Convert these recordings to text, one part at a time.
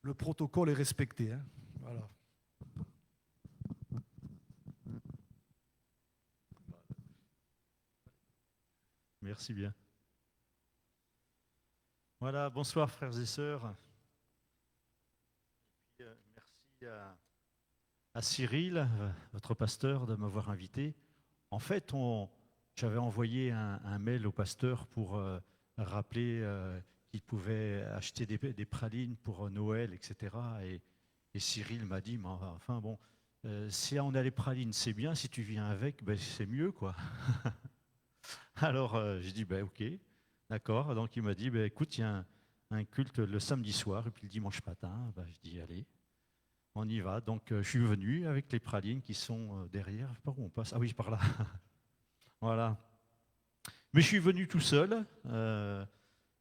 le protocole est respecté, hein. Voilà. Merci bien. Voilà, bonsoir frères et sœurs. Merci à Cyril, votre pasteur, de m'avoir invité. En fait, j'avais envoyé un mail au pasteur pour rappeler qu'il pouvait acheter des pralines pour Noël, etc. Et Cyril m'a dit, mais enfin bon, si on a les pralines, c'est bien. Si tu viens avec, ben, c'est mieux, quoi. Alors j'ai dit, ben, ok, d'accord. Donc il m'a dit, ben, écoute, il y a un culte le samedi soir et puis le dimanche matin. Ben, je dis, allez, on y va. Donc je suis venu avec les pralines qui sont derrière. Par où on passe? Ah oui, par là. Voilà. Mais je suis venu tout seul.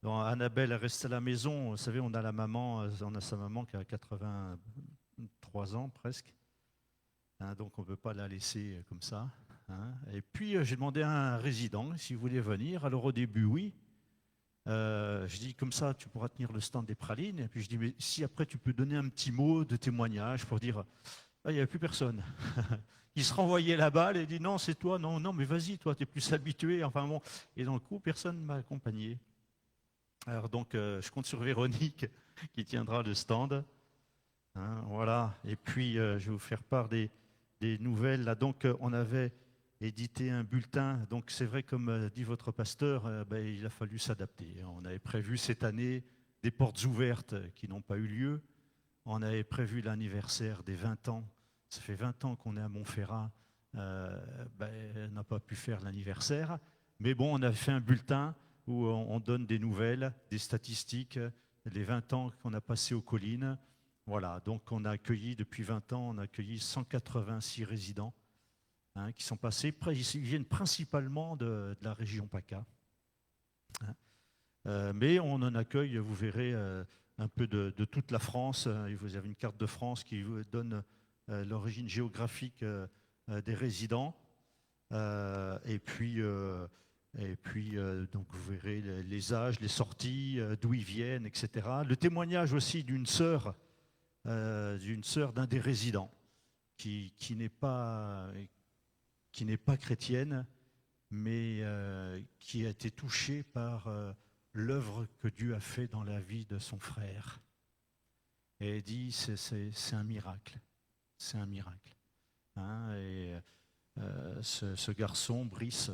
Annabelle est restée à la maison. Vous savez, on a la maman, on a sa maman qui a 83 ans presque. Hein, donc on ne peut pas la laisser comme ça. Hein. Et puis j'ai demandé à un résident s'il voulait venir. Alors au début, oui. Je dis comme ça, tu pourras tenir le stand des pralines. Et puis je dis, mais si après tu peux donner un petit mot de témoignage pour dire, ah, il n'y avait plus personne. Il se renvoyait la balle et dit, non, c'est toi, non, non, mais vas-y, toi, tu es plus habitué. Enfin bon. Et dans le coup, personne ne m'a accompagné. Alors donc, je compte sur Véronique qui tiendra le stand. Hein, voilà. Et puis, je vais vous faire part des nouvelles. Là, donc, on avait édité un bulletin. Donc, c'est vrai, comme dit votre pasteur, ben, il a fallu s'adapter. On avait prévu cette année des portes ouvertes qui n'ont pas eu lieu. On avait prévu l'anniversaire des 20 ans. Ça fait 20 ans qu'on est à Montferrat. Ben, on n'a pas pu faire l'anniversaire. Mais bon, on a fait un bulletin où on donne des nouvelles, des statistiques, les 20 ans qu'on a passés aux collines. Voilà, donc on a accueilli, depuis 20 ans, on a accueilli 186 résidents hein, qui sont passés. Ils viennent principalement de la région PACA. Hein. Mais on en accueille, vous verrez, un peu de toute la France. Vous avez une carte de France qui vous donne l'origine géographique des résidents. Et puis, donc vous verrez les âges, les sorties, d'où ils viennent, etc. Le témoignage aussi d'une sœur d'un des résidents qui n'est pas chrétienne, mais qui a été touchée par l'œuvre que Dieu a fait dans la vie de son frère. Et elle dit, c'est un miracle. C'est un miracle. Hein, et ce garçon, Brice,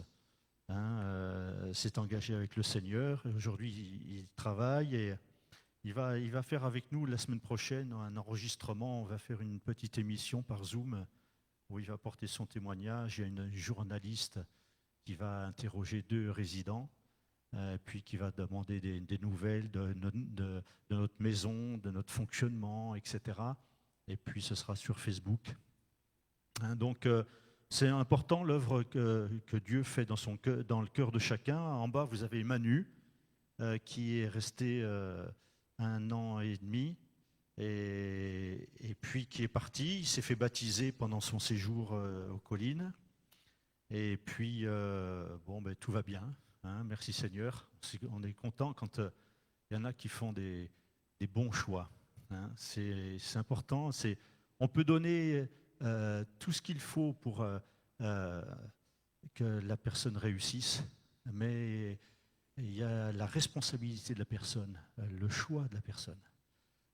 hein, s'est engagé avec le Seigneur. Aujourd'hui, il travaille et il va faire avec nous la semaine prochaine un enregistrement. On va faire une petite émission par Zoom où il va porter son témoignage. Il y a une journaliste qui va interroger deux résidents, puis qui va demander des nouvelles de notre maison, de notre fonctionnement, etc. Et puis ce sera sur Facebook. Hein, donc c'est important l'œuvre que Dieu fait dans le cœur de chacun. En bas, vous avez Manu, qui est resté 1 an et demi, et puis qui est parti. Il s'est fait baptiser pendant son séjour aux collines. Et puis, bon, ben, tout va bien. Hein, merci Seigneur. On est content quand il y en a qui font des bons choix. Hein. C'est important. On peut donner tout ce qu'il faut pour euh, que la personne réussisse, mais il y a la responsabilité de la personne, le choix de la personne.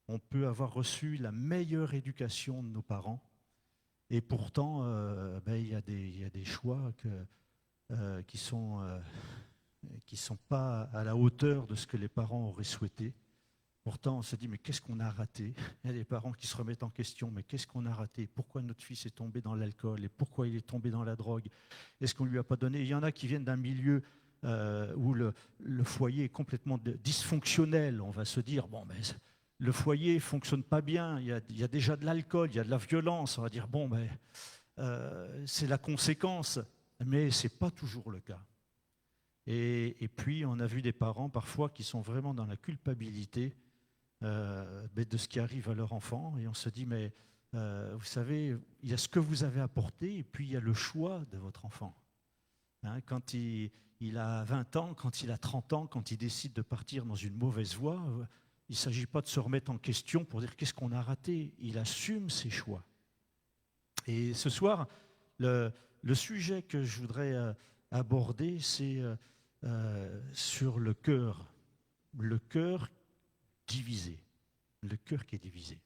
On peut avoir reçu la meilleure éducation de nos parents, et pourtant, ben, il y a des choix qui sont pas à la hauteur de ce que les parents auraient souhaité. Pourtant, on se dit, mais qu'est-ce qu'on a raté? Il y a des parents qui se remettent en question, mais qu'est-ce qu'on a raté? Pourquoi notre fils est tombé dans l'alcool? Et pourquoi il est tombé dans la drogue? Est-ce qu'on ne lui a pas donné? Il y en a qui viennent d'un milieu où le foyer est complètement dysfonctionnel. On va se dire, bon, mais le foyer ne fonctionne pas bien, il y a déjà de l'alcool, il y a de la violence. On va dire, bon, mais c'est la conséquence. Mais ce n'est pas toujours le cas. Et puis, on a vu des parents parfois qui sont vraiment dans la culpabilité de ce qui arrive à leur enfant. Et on se dit, mais vous savez, il y a ce que vous avez apporté et puis il y a le choix de votre enfant. Hein, quand il a 20 ans, quand il a 30 ans, quand il décide de partir dans une mauvaise voie, il ne s'agit pas de se remettre en question pour dire qu'est-ce qu'on a raté. Il assume ses choix. Et ce soir, le sujet que je voudrais aborder, c'est sur le cœur divisé, le cœur qui est divisé.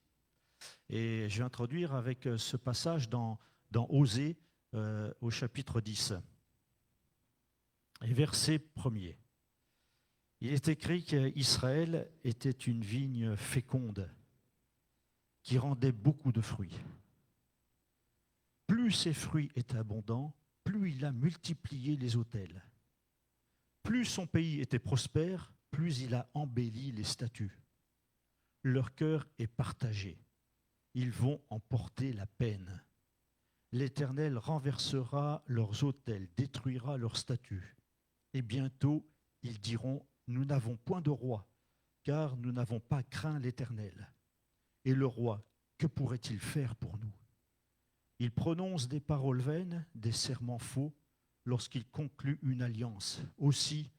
Et je vais introduire avec ce passage dans Osée au chapitre 10. Et verset 1er. Il est écrit qu'Israël était une vigne féconde qui rendait beaucoup de fruits. Plus ses fruits étaient abondants, plus il a multiplié les autels. Plus son pays était prospère, plus il a embelli les statues. Leur cœur est partagé. Ils vont en porter la peine. L'Éternel renversera leurs autels, détruira leurs statues. Et bientôt, ils diront, nous n'avons point de roi, car nous n'avons pas craint l'Éternel. Et le roi, que pourrait-il faire pour nous? Il prononce des paroles vaines, des serments faux, lorsqu'il conclut une alliance. Aussi,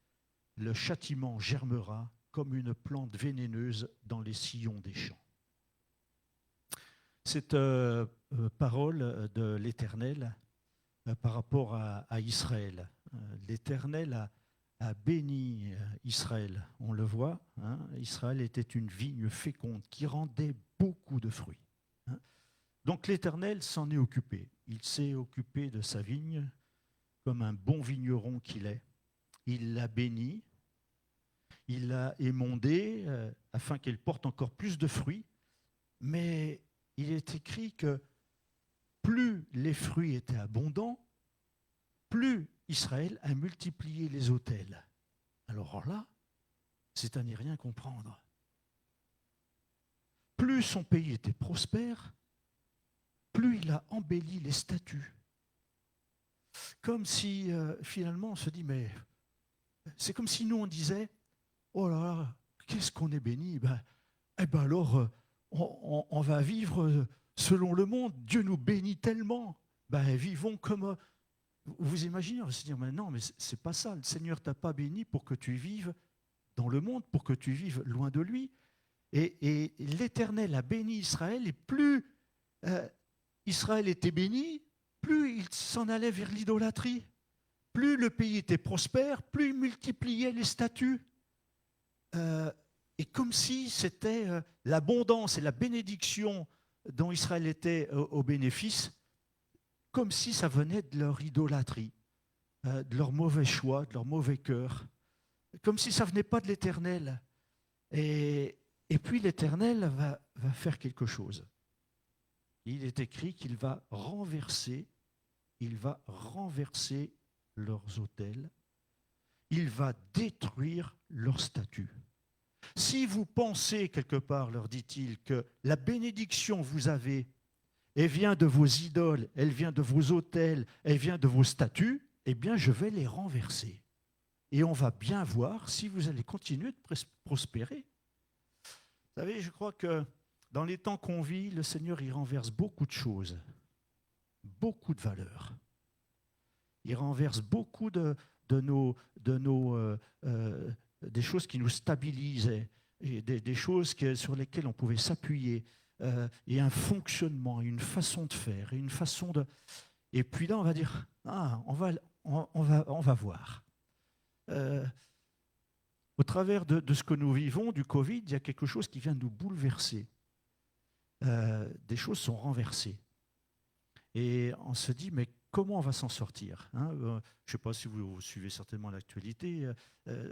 le châtiment germera comme une plante vénéneuse dans les sillons des champs. Cette parole de l'Éternel par rapport à Israël. L'Éternel a béni Israël, on le voit. Israël était une vigne féconde qui rendait beaucoup de fruits. Donc l'Éternel s'en est occupé. Il s'est occupé de sa vigne comme un bon vigneron qu'il est. Il l'a bénie, il l'a émondée afin qu'elle porte encore plus de fruits. Mais il est écrit que plus les fruits étaient abondants, plus Israël a multiplié les autels. Alors là, c'est à n'y rien comprendre. Plus son pays était prospère, plus il a embelli les statues. Comme si, finalement, on se dit, mais c'est comme si nous, on disait, oh là là, qu'est-ce qu'on est béni, alors, on va vivre selon le monde. Dieu nous bénit tellement. Vivons comme... Vous imaginez, on va se dire, mais non, mais c'est pas ça. Le Seigneur t'a pas béni pour que tu vives dans le monde, pour que tu vives loin de lui. Et l'Éternel a béni Israël, et plus Israël était béni, plus il s'en allait vers l'idolâtrie. Plus le pays était prospère, plus il multipliait les statues. Et comme si c'était l'abondance et la bénédiction dont Israël était au bénéfice, comme si ça venait de leur idolâtrie, de leur mauvais choix, de leur mauvais cœur, comme si ça ne venait pas de l'Éternel. Et puis l'Éternel va faire quelque chose. Il est écrit qu'il va renverser leurs autels, il va détruire leurs statues. Si vous pensez quelque part, leur dit-il, que la bénédiction que vous avez, elle vient de vos idoles, elle vient de vos autels, elle vient de vos statues, eh bien je vais les renverser. Et on va bien voir si vous allez continuer de prospérer. Vous savez, je crois que dans les temps qu'on vit, le Seigneur y renverse beaucoup de choses, beaucoup de valeurs. Il renverse beaucoup des choses qui nous stabilisaient, et des choses sur lesquelles on pouvait s'appuyer, et un fonctionnement, une façon de faire, une façon de... Et puis là, on va dire, on va voir. Au travers de ce que nous vivons, du Covid, il y a quelque chose qui vient nous bouleverser. Des choses sont renversées. Et on se dit, mais comment on va s'en sortir, Je ne sais pas si vous suivez certainement l'actualité.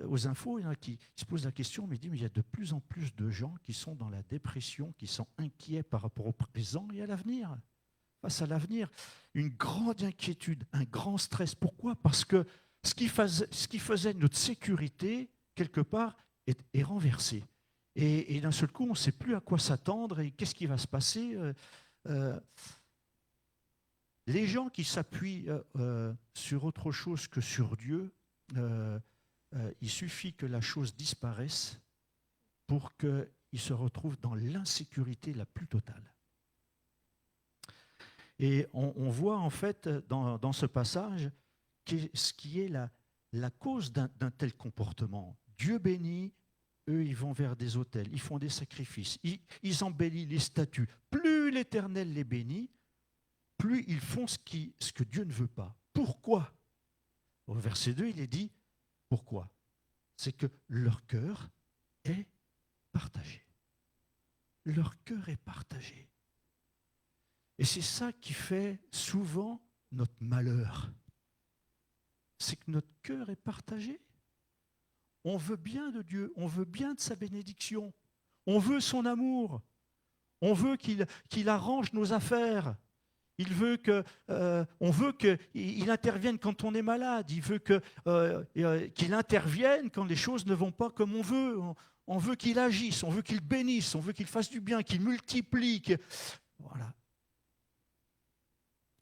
Aux infos, il y en a qui se posent la question, mais il y a de plus en plus de gens qui sont dans la dépression, qui sont inquiets par rapport au présent et à l'avenir. Face à l'avenir, une grande inquiétude, un grand stress. Pourquoi ? Parce que ce qui faisait notre sécurité, quelque part, est renversé. Et d'un seul coup, on ne sait plus à quoi s'attendre et qu'est-ce qui va se passer. Les gens qui s'appuient sur autre chose que sur Dieu, il suffit que la chose disparaisse pour qu'ils se retrouvent dans l'insécurité la plus totale. Et on voit en fait dans ce passage ce qui est la cause d'un tel comportement. Dieu bénit, eux, ils vont vers des autels, ils font des sacrifices, ils embellissent les statues. Plus l'Éternel les bénit, plus ils font ce que Dieu ne veut pas. Pourquoi? Au verset 2, il est dit, pourquoi? C'est que leur cœur est partagé. Leur cœur est partagé. Et c'est ça qui fait souvent notre malheur. C'est que notre cœur est partagé. On veut bien de Dieu, on veut bien de sa bénédiction, on veut son amour, on veut qu'il arrange nos affaires. On veut qu'il intervienne quand on est malade. Il veut qu'il intervienne quand les choses ne vont pas comme on veut. On veut qu'il agisse, on veut qu'il bénisse, on veut qu'il fasse du bien, qu'il multiplie. Voilà.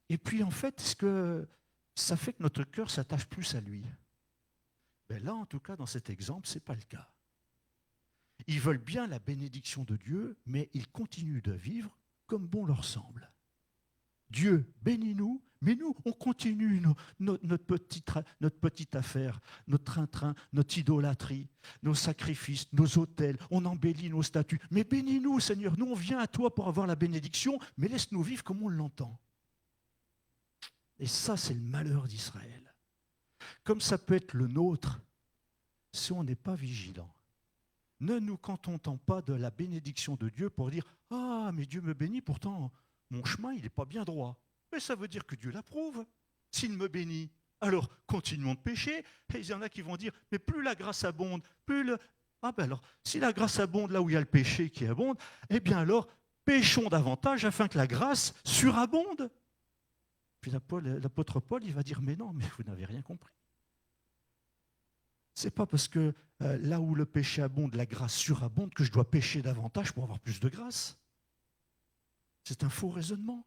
Et puis en fait, est-ce que ça fait que notre cœur s'attache plus à lui? Ben là, en tout cas, dans cet exemple, ce n'est pas le cas. Ils veulent bien la bénédiction de Dieu, mais ils continuent de vivre comme bon leur semble. Dieu, bénis-nous, mais nous, on continue notre petite affaire, notre train-train, notre idolâtrie, nos sacrifices, nos autels, on embellit nos statues. Mais bénis-nous, Seigneur, nous, on vient à toi pour avoir la bénédiction, mais laisse-nous vivre comme on l'entend. Et ça, c'est le malheur d'Israël. Comme ça peut être le nôtre, si on n'est pas vigilant. Ne nous contentons pas de la bénédiction de Dieu pour dire « Ah, mais Dieu me bénit, pourtant mon chemin, il n'est pas bien droit. » Mais ça veut dire que Dieu l'approuve, s'il me bénit. Alors, continuons de pécher. Et il y en a qui vont dire « Mais plus la grâce abonde, plus le… » Ah ben alors, si la grâce abonde là où il y a le péché qui abonde, eh bien alors, péchons davantage afin que la grâce surabonde. Puis l'apôtre Paul, il va dire « Mais non, mais vous n'avez rien compris. » Ce n'est pas parce que là où le péché abonde, la grâce surabonde, que je dois pécher davantage pour avoir plus de grâce. C'est un faux raisonnement.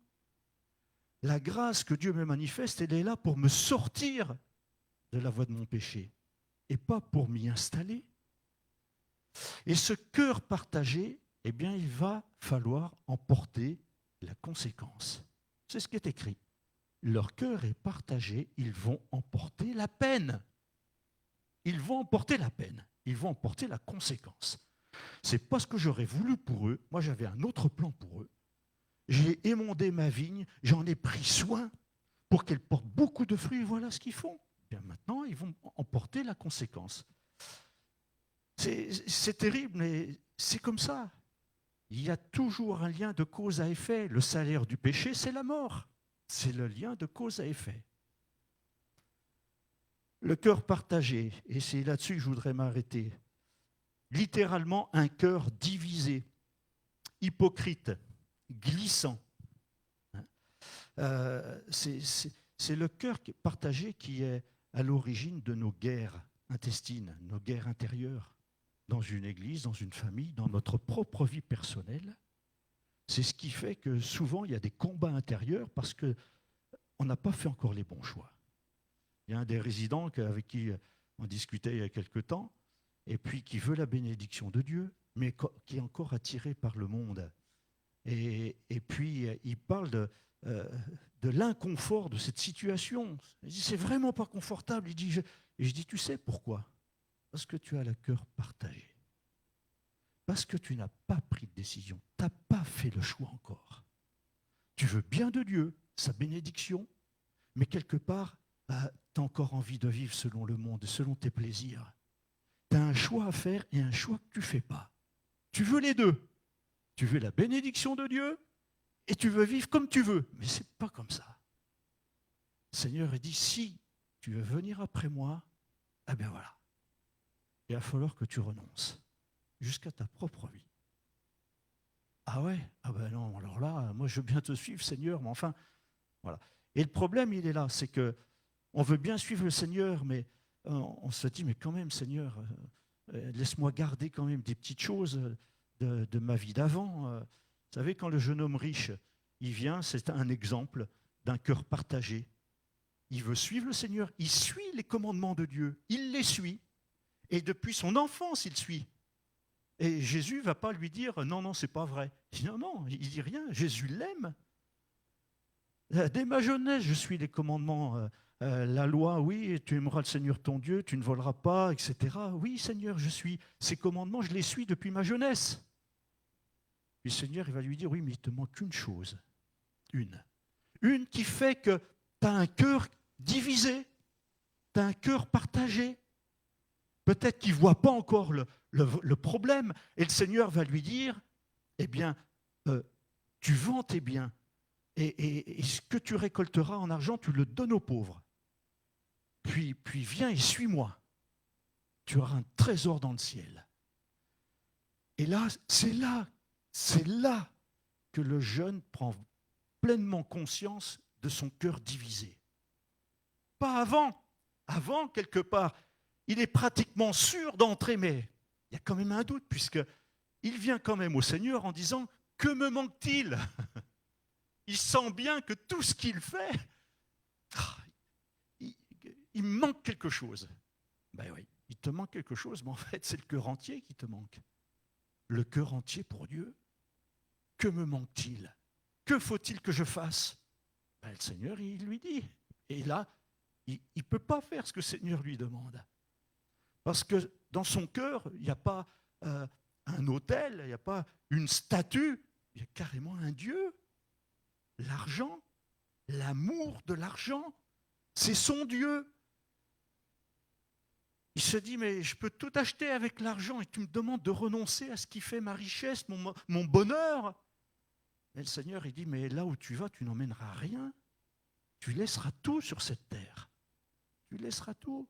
La grâce que Dieu me manifeste, elle est là pour me sortir de la voie de mon péché et pas pour m'y installer. Et ce cœur partagé, eh bien, il va falloir en porter la conséquence. C'est ce qui est écrit. Leur cœur est partagé, ils vont en porter la peine. Ils vont en porter la peine, ils vont en porter la conséquence. Ce n'est pas ce que j'aurais voulu pour eux. Moi, j'avais un autre plan pour eux. J'ai émondé ma vigne, j'en ai pris soin pour qu'elle porte beaucoup de fruits. Voilà ce qu'ils font. Bien maintenant, ils vont en porter la conséquence. C'est terrible, mais c'est comme ça. Il y a toujours un lien de cause à effet. Le salaire du péché, c'est la mort. C'est le lien de cause à effet. Le cœur partagé, et c'est là-dessus que je voudrais m'arrêter. Littéralement, un cœur divisé, hypocrite, glissant. C'est le cœur partagé qui est à l'origine de nos guerres intestines, nos guerres intérieures, dans une église, dans une famille, dans notre propre vie personnelle. C'est ce qui fait que souvent il y a des combats intérieurs parce qu'on n'a pas fait encore les bons choix. Il y a un des résidents avec qui on discutait il y a quelque temps, et puis qui veut la bénédiction de Dieu, mais qui est encore attiré par le monde. Et puis il parle de l'inconfort de cette situation. Il dit, c'est vraiment pas confortable. Et je dis, tu sais pourquoi? Parce que tu as le cœur partagé. Parce que tu n'as pas pris de décision. Tu n'as pas fait le choix encore. Tu veux bien de Dieu, sa bénédiction, mais quelque part, tu as encore envie de vivre selon le monde, selon tes plaisirs. Tu as un choix à faire et un choix que tu ne fais pas. Tu veux les deux. Tu veux la bénédiction de Dieu et tu veux vivre comme tu veux. Mais ce n'est pas comme ça. Le Seigneur a dit, si tu veux venir après moi, eh bien voilà. Il va falloir que tu renonces jusqu'à ta propre vie. Ah ouais? Ah ben non, alors là, moi je veux bien te suivre, Seigneur, mais enfin, voilà. Et le problème, il est là, c'est que on veut bien suivre le Seigneur, mais on se dit, mais quand même, Seigneur, laisse-moi garder quand même des petites choses de ma vie d'avant. Vous savez, quand le jeune homme riche, il vient, c'est un exemple d'un cœur partagé. Il veut suivre le Seigneur, il suit les commandements de Dieu, il les suit, et depuis son enfance, il suit. Et Jésus ne va pas lui dire, non, non, c'est pas vrai. Il dit, non, non, il dit rien, Jésus l'aime. Dès ma jeunesse, je suis les commandements la loi, oui, tu aimeras le Seigneur ton Dieu, tu ne voleras pas, etc. Oui, Seigneur, ces commandements, je les suis depuis ma jeunesse. Puis le Seigneur, il va lui dire, oui, mais il te manque une chose, une. Une qui fait que tu as un cœur divisé, tu as un cœur partagé. Peut-être qu'il ne voit pas encore le problème. Et le Seigneur va lui dire, eh bien, tu vends tes biens et ce que tu récolteras en argent, tu le donnes aux pauvres. Puis viens et suis-moi. Tu auras un trésor dans le ciel. Et là, c'est là que le jeune prend pleinement conscience de son cœur divisé. Pas avant. Avant, quelque part, il est pratiquement sûr d'entrer, mais il y a quand même un doute, puisqu'il vient quand même au Seigneur en disant « Que me manque-t-il » Il sent bien que tout ce qu'il fait, il manque quelque chose. Ben oui, il te manque quelque chose, mais en fait, c'est le cœur entier qui te manque. Le cœur entier pour Dieu. Que me manque-t-il? Que faut-il que je fasse? Ben, le Seigneur, il lui dit. Et là, il ne peut pas faire ce que le Seigneur lui demande. Parce que dans son cœur, il n'y a pas un autel, il n'y a pas une statue, il y a carrément un Dieu. L'argent, l'amour de l'argent, c'est son Dieu. Il se dit, mais je peux tout acheter avec l'argent et tu me demandes de renoncer à ce qui fait ma richesse, mon bonheur. Et le Seigneur, il dit, mais là où tu vas, tu n'emmèneras rien. Tu laisseras tout sur cette terre. Tu laisseras tout.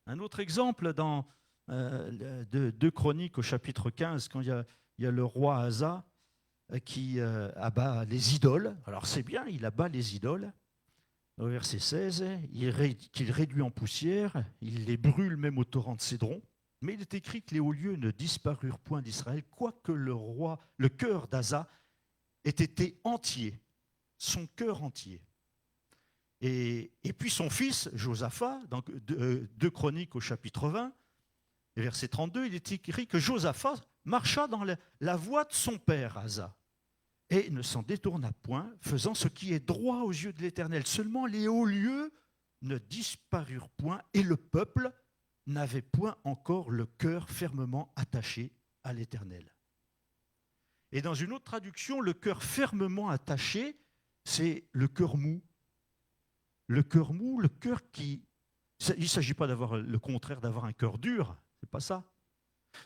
Un autre exemple dans 2 Chroniques au chapitre 15, quand il y a le roi Asa qui abat les idoles. Alors c'est bien, il abat les idoles. Au verset 16, qu'il réduit en poussière, il les brûle même au torrent de Cédron. Mais il est écrit que les hauts lieux ne disparurent point d'Israël, quoique le cœur d'Asa ait été entier, son cœur entier. Et puis son fils, Josaphat, dans 2 Chroniques au chapitre 20, verset 32, il est écrit que Josaphat marcha dans la voie de son père, Asa, et ne s'en détourna point, faisant ce qui est droit aux yeux de l'Éternel. Seulement les hauts lieux ne disparurent point, et le peuple n'avait point encore le cœur fermement attaché à l'Éternel. Et dans une autre traduction, le cœur fermement attaché, c'est le cœur mou. Le cœur mou, le cœur qui... Il ne s'agit pas d'avoir le contraire, d'avoir un cœur dur, c'est pas ça.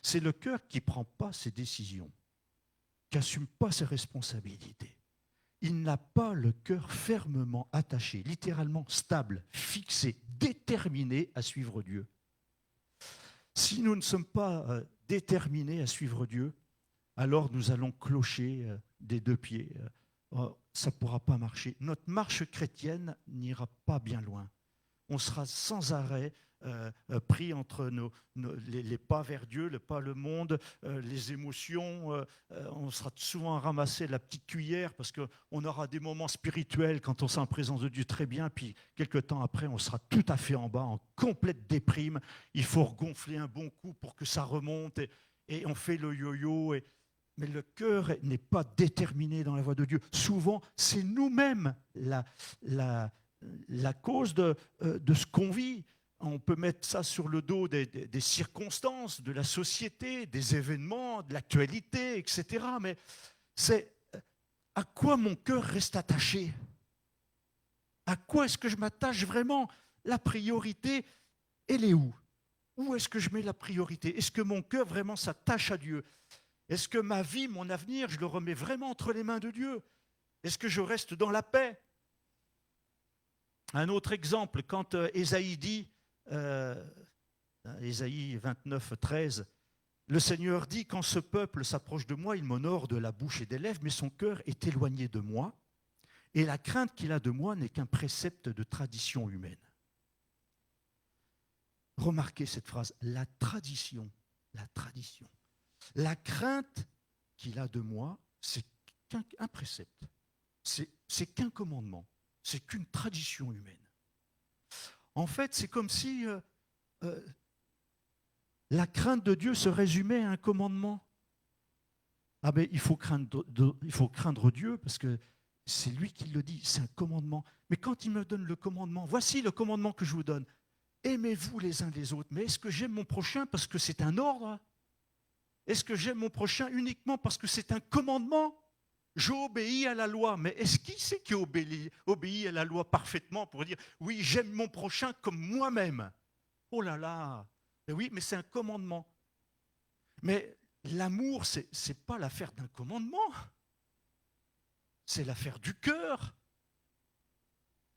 C'est le cœur qui ne prend pas ses décisions, qui n'assume pas ses responsabilités. Il n'a pas le cœur fermement attaché, littéralement stable, fixé, déterminé à suivre Dieu. Si nous ne sommes pas déterminés à suivre Dieu, alors nous allons clocher des 2 pieds. Ça ne pourra pas marcher. Notre marche chrétienne n'ira pas bien loin. On sera sans arrêt pris entre les pas vers Dieu, le pas le monde, les émotions. On sera souvent ramassé la petite cuillère parce qu'on aura des moments spirituels quand on sera en présence de Dieu très bien, puis quelques temps après, on sera tout à fait en bas, en complète déprime. Il faut regonfler un bon coup pour que ça remonte et on fait le yo-yo. Mais le cœur n'est pas déterminé dans la voie de Dieu. Souvent, c'est nous-mêmes la cause de ce qu'on vit. On peut mettre ça sur le dos des circonstances, de la société, des événements, de l'actualité, etc. Mais c'est à quoi mon cœur reste attaché? À quoi est-ce que je m'attache vraiment? La priorité, elle est où? Où est-ce que je mets la priorité? Est-ce que mon cœur vraiment s'attache à Dieu? Est-ce que ma vie, mon avenir, je le remets vraiment entre les mains de Dieu? Est-ce que je reste dans la paix? Un autre exemple, quand Ésaïe dit, Ésaïe 29, 13, le Seigneur dit, quand ce peuple s'approche de moi, il m'honore de la bouche et des lèvres, mais son cœur est éloigné de moi, et la crainte qu'il a de moi n'est qu'un précepte de tradition humaine. Remarquez cette phrase, la tradition, la tradition. La crainte qu'il a de moi, c'est qu'un précepte, c'est qu'un commandement, c'est qu'une tradition humaine. En fait, c'est comme si la crainte de Dieu se résumait à un commandement. Ah ben, il faut craindre Dieu parce que c'est lui qui le dit, c'est un commandement. Mais quand il me donne le commandement, voici le commandement que je vous donne. Aimez-vous les uns les autres. Mais est-ce que j'aime mon prochain parce que c'est un ordre? Est-ce que j'aime mon prochain uniquement parce que c'est un commandement? J'obéis à la loi, mais est-ce qui c'est qui obéit à la loi parfaitement pour dire oui, j'aime mon prochain comme moi-même? Oh là là, mais oui, mais c'est un commandement. Mais l'amour, c'est pas l'affaire d'un commandement, c'est l'affaire du cœur.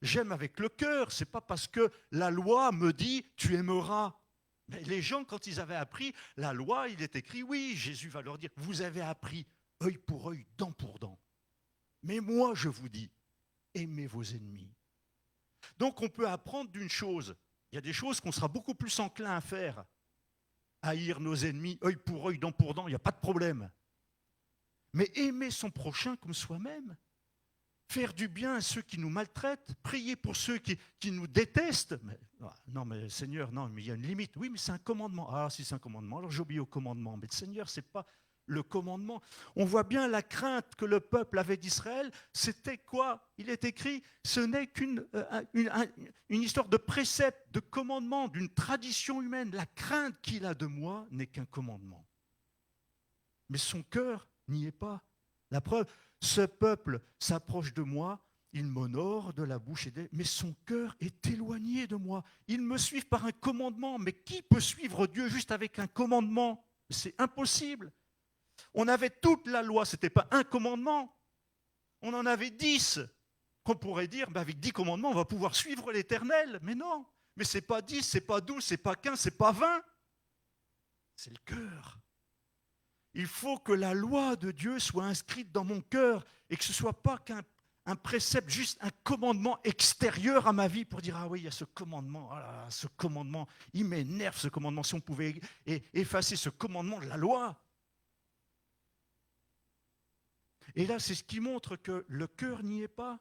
J'aime avec le cœur, c'est pas parce que la loi me dit tu aimeras. Mais les gens, quand ils avaient appris la loi, il est écrit oui, Jésus va leur dire vous avez appris œil pour œil, dent pour dent. Mais moi, je vous dis, aimez vos ennemis. Donc on peut apprendre d'une chose. Il y a des choses qu'on sera beaucoup plus enclin à faire. Haïr nos ennemis, œil pour œil, dent pour dent, il n'y a pas de problème. Mais aimer son prochain comme soi-même, faire du bien à ceux qui nous maltraitent, prier pour ceux qui nous détestent. Mais, non, mais Seigneur, non, mais il y a une limite. Oui, mais c'est un commandement. Ah, si c'est un commandement, alors j'obéis au commandement. Mais Seigneur, ce n'est pas le commandement. On voit bien la crainte que le peuple avait d'Israël. C'était quoi? Il est écrit, ce n'est qu'une une histoire de précepte, de commandement, d'une tradition humaine. La crainte qu'il a de moi n'est qu'un commandement. Mais son cœur n'y est pas. La preuve, ce peuple s'approche de moi, il m'honore de la bouche, mais son cœur est éloigné de moi. Ils me suivent par un commandement. Mais qui peut suivre Dieu juste avec un commandement? C'est impossible. On avait toute la loi, ce n'était pas un commandement. On en avait 10. On pourrait dire, avec 10 commandements, on va pouvoir suivre l'Éternel. Mais non, mais ce n'est pas 10, ce n'est pas 12, ce n'est pas 15, ce n'est pas 20. C'est le cœur. Il faut que la loi de Dieu soit inscrite dans mon cœur et que ce ne soit pas qu'un précepte, juste un commandement extérieur à ma vie pour dire, ah oui, il y a ce commandement, ah là, ce commandement, il m'énerve ce commandement. Si on pouvait effacer ce commandement de la loi. Et là, c'est ce qui montre que le cœur n'y est pas.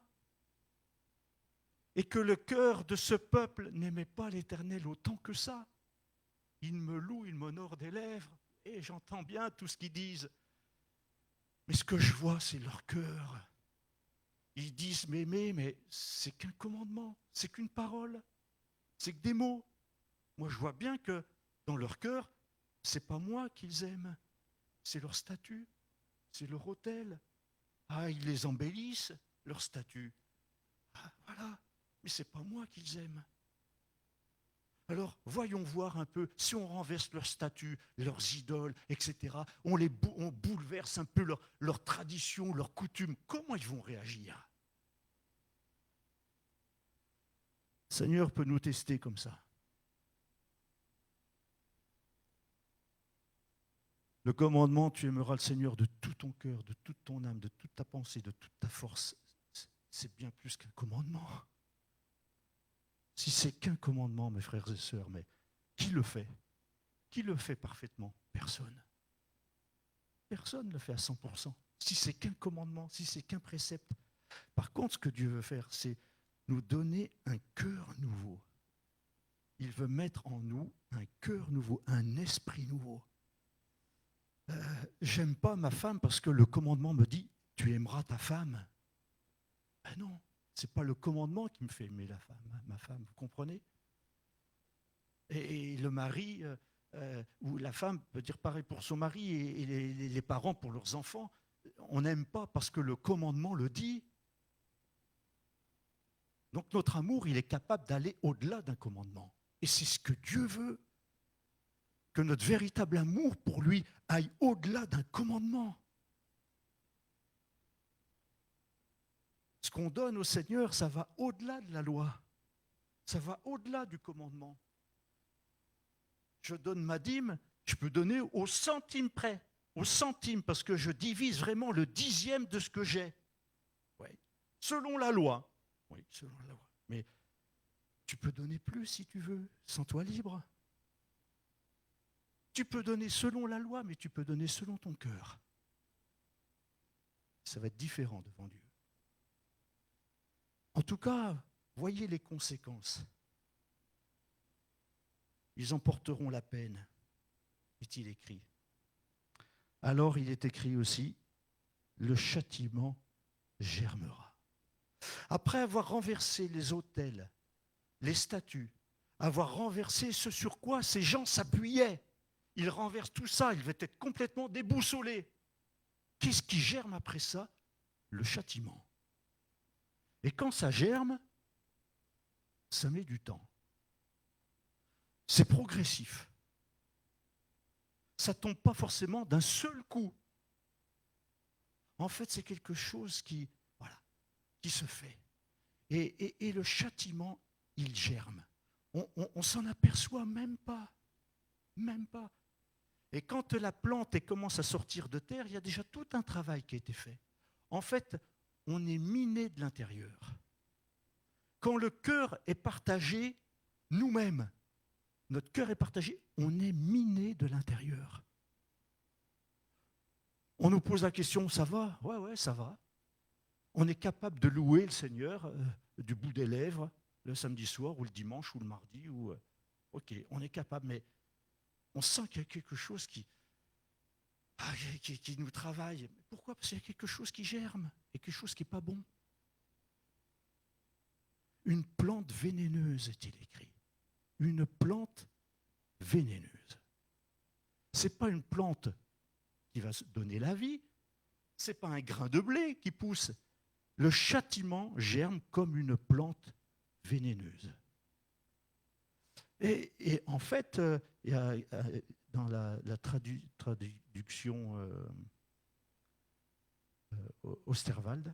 Et que le cœur de ce peuple n'aimait pas l'Éternel autant que ça. Ils me louent, ils m'honorent des lèvres. Et j'entends bien tout ce qu'ils disent. Mais ce que je vois, c'est leur cœur. Ils disent m'aimer, mais c'est qu'un commandement, c'est qu'une parole, c'est que des mots. Moi, je vois bien que dans leur cœur, c'est pas moi qu'ils aiment, c'est leur statut, c'est leur autel. Ah, ils les embellissent, leur statut. Ah, voilà, mais c'est pas moi qu'ils aiment. Alors, voyons voir un peu, si on renverse leur statut, leurs idoles, etc., on bouleverse un peu leur tradition, leurs coutumes, comment ils vont réagir? Le Seigneur peut nous tester comme ça. Le commandement, tu aimeras le Seigneur de tout ton cœur, de toute ton âme, de toute ta pensée, de toute ta force. C'est bien plus qu'un commandement. Si c'est qu'un commandement, mes frères et sœurs, mais qui le fait? Qui le fait parfaitement? Personne. Personne ne le fait à 100%. Si c'est qu'un commandement, si c'est qu'un précepte. Par contre, ce que Dieu veut faire, c'est nous donner un cœur nouveau. Il veut mettre en nous un cœur nouveau, un esprit nouveau. J'aime pas ma femme parce que le commandement me dit tu aimeras ta femme. Ben non, c'est pas le commandement qui me fait aimer ma femme, vous comprenez? Et le mari ou la femme peut dire pareil pour son mari et les parents pour leurs enfants. On n'aime pas parce que le commandement le dit. Donc notre amour, il est capable d'aller au-delà d'un commandement. Et c'est ce que Dieu veut. Que notre véritable amour pour lui aille au-delà d'un commandement. Ce qu'on donne au Seigneur, ça va au-delà de la loi. Ça va au-delà du commandement. Je donne ma dîme, je peux donner au centime près. Au centime, parce que je divise vraiment le 10e de ce que j'ai. Oui. Selon la loi. Oui, selon la loi. Mais tu peux donner plus si tu veux. Sens-toi libre. Tu peux donner selon la loi, mais tu peux donner selon ton cœur. Ça va être différent devant Dieu. En tout cas, voyez les conséquences. Ils en porteront la peine, est-il écrit. Alors il est écrit aussi, le châtiment germera. Après avoir renversé les autels, les statues, avoir renversé ce sur quoi ces gens s'appuyaient, ils renversent tout ça, ils vont être complètement déboussolés. Qu'est-ce qui germe après ça? Le châtiment. Et quand ça germe, ça met du temps. C'est progressif. Ça ne tombe pas forcément d'un seul coup. En fait, c'est quelque chose qui se fait. Et le châtiment, il germe. On s'en aperçoit même pas. Même pas. Et quand la plante commence à sortir de terre, il y a déjà tout un travail qui a été fait. En fait, on est miné de l'intérieur. Quand le cœur est partagé, nous-mêmes, notre cœur est partagé, on est miné de l'intérieur. On nous pose la question, ça va? Ouais, ça va. On est capable de louer le Seigneur du bout des lèvres le samedi soir ou le dimanche ou le mardi. Ok, on est capable, mais on sent qu'il y a quelque chose qui nous travaille. Pourquoi? Parce qu'il y a quelque chose qui germe, et quelque chose qui n'est pas bon. Une plante vénéneuse, est-il écrit. Une plante vénéneuse. Ce n'est pas une plante qui va se donner la vie, ce n'est pas un grain de blé qui pousse. Le châtiment germe comme une plante vénéneuse. Et en fait, il y a, dans la traduction Osterwald,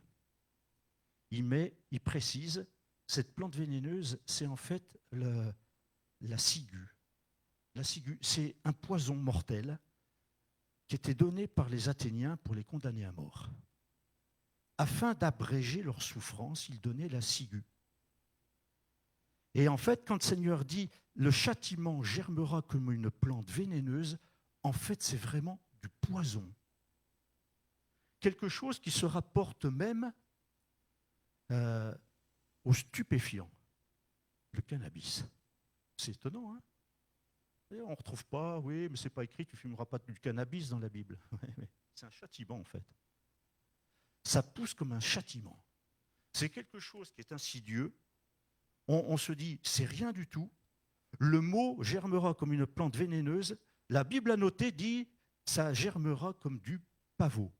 il précise, cette plante vénéneuse, c'est en fait la ciguë. La ciguë, c'est un poison mortel qui était donné par les Athéniens pour les condamner à mort. Afin d'abréger leur souffrance, ils donnaient la ciguë. Et en fait, quand le Seigneur dit « le châtiment germera comme une plante vénéneuse », en fait, c'est vraiment du poison. Quelque chose qui se rapporte même au stupéfiant, le cannabis. C'est étonnant, hein? Et on ne retrouve pas, oui, mais ce n'est pas écrit, tu ne fumeras pas du cannabis dans la Bible. C'est un châtiment, en fait. Ça pousse comme un châtiment. C'est quelque chose qui est insidieux. On se dit, c'est rien du tout. Le mot germera comme une plante vénéneuse. La Bible a noté, dit, ça germera comme du pavot.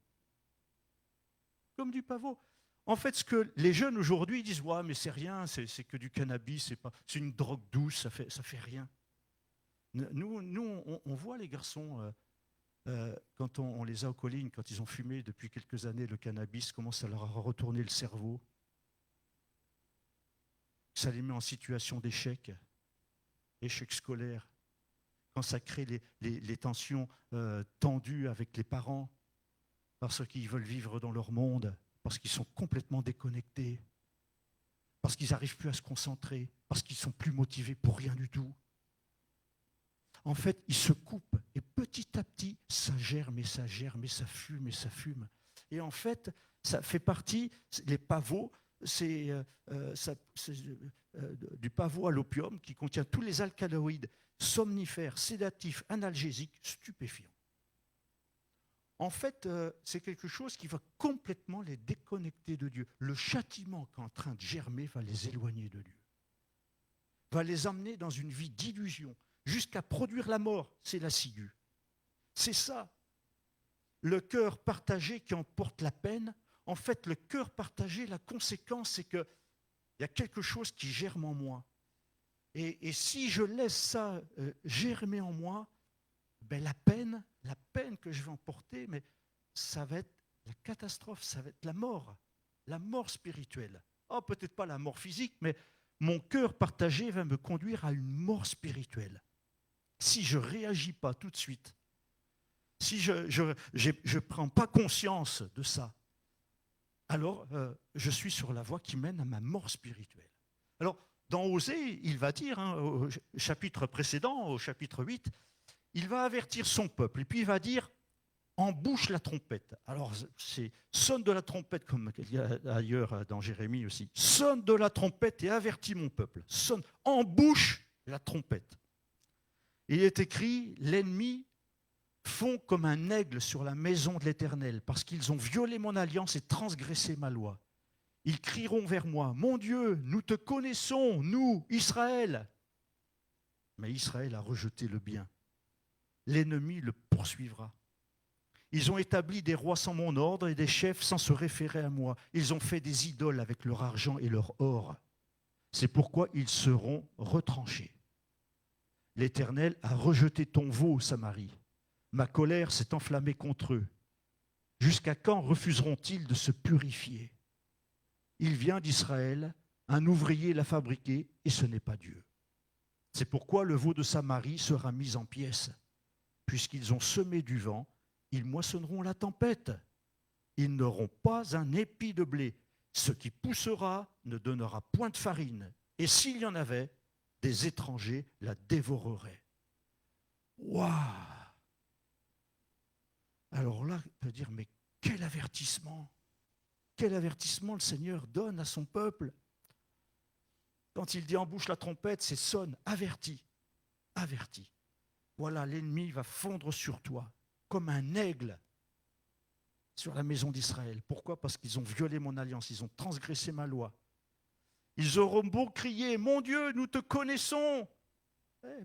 Comme du pavot. En fait, ce que les jeunes aujourd'hui disent, ouais, mais c'est rien, c'est que du cannabis, c'est une drogue douce, ça fait rien. Nous on voit les garçons, quand on les a aux collines, quand ils ont fumé depuis quelques années le cannabis, comment ça leur a retourné le cerveau. Ça les met en situation d'échec, échec scolaire. Quand ça crée les tensions tendues avec les parents, parce qu'ils veulent vivre dans leur monde, parce qu'ils sont complètement déconnectés, parce qu'ils n'arrivent plus à se concentrer, parce qu'ils ne sont plus motivés pour rien du tout. En fait, ils se coupent et petit à petit, ça germe et ça germe et ça fume et ça fume. Et en fait, ça fait partie, les pavots, c'est du pavot à l'opium qui contient tous les alcaloïdes somnifères, sédatifs, analgésiques, stupéfiants. En fait, c'est quelque chose qui va complètement les déconnecter de Dieu. Le châtiment qui est en train de germer va les éloigner de Dieu, va les emmener dans une vie d'illusion, jusqu'à produire la mort, c'est la ciguë. C'est ça. Le cœur partagé qui emporte la peine. En fait, le cœur partagé, la conséquence, c'est qu'il y a quelque chose qui germe en moi. Et si je laisse ça germer en moi, ben la peine que je vais emporter, mais ça va être la catastrophe, ça va être la mort spirituelle. Oh, peut-être pas la mort physique, mais mon cœur partagé va me conduire à une mort spirituelle. Si je ne réagis pas tout de suite, si je ne prends pas conscience de ça, alors je suis sur la voie qui mène à ma mort spirituelle. Alors, dans Osée, il va dire, au chapitre précédent, au chapitre 8, il va avertir son peuple, et puis il va dire, embouche la trompette. Alors, c'est sonne de la trompette, comme il y a ailleurs dans Jérémie aussi. Sonne de la trompette et avertis mon peuple. Sonne, embouche la trompette. Il est écrit, l'ennemi fond comme un aigle sur la maison de l'Éternel, parce qu'ils ont violé mon alliance et transgressé ma loi. Ils crieront vers moi, mon Dieu, nous te connaissons, nous, Israël. Mais Israël a rejeté le bien. L'ennemi le poursuivra. Ils ont établi des rois sans mon ordre et des chefs sans se référer à moi. Ils ont fait des idoles avec leur argent et leur or. C'est pourquoi ils seront retranchés. L'Éternel a rejeté ton veau, Samarie. Ma colère s'est enflammée contre eux. Jusqu'à quand refuseront-ils de se purifier? Il vient d'Israël, un ouvrier l'a fabriqué et ce n'est pas Dieu. C'est pourquoi le veau de Samarie sera mis en pièces. Puisqu'ils ont semé du vent, ils moissonneront la tempête. Ils n'auront pas un épi de blé. Ce qui poussera ne donnera point de farine. Et s'il y en avait, des étrangers la dévoreraient. Waouh! Alors là, on peut dire, mais quel avertissement! Quel avertissement le Seigneur donne à son peuple. Quand il dit embouche la trompette, c'est sonne, averti, averti. Voilà, l'ennemi va fondre sur toi comme un aigle sur la maison d'Israël. Pourquoi? Parce qu'ils ont violé mon alliance, ils ont transgressé ma loi. Ils auront beau crier, mon Dieu, nous te connaissons.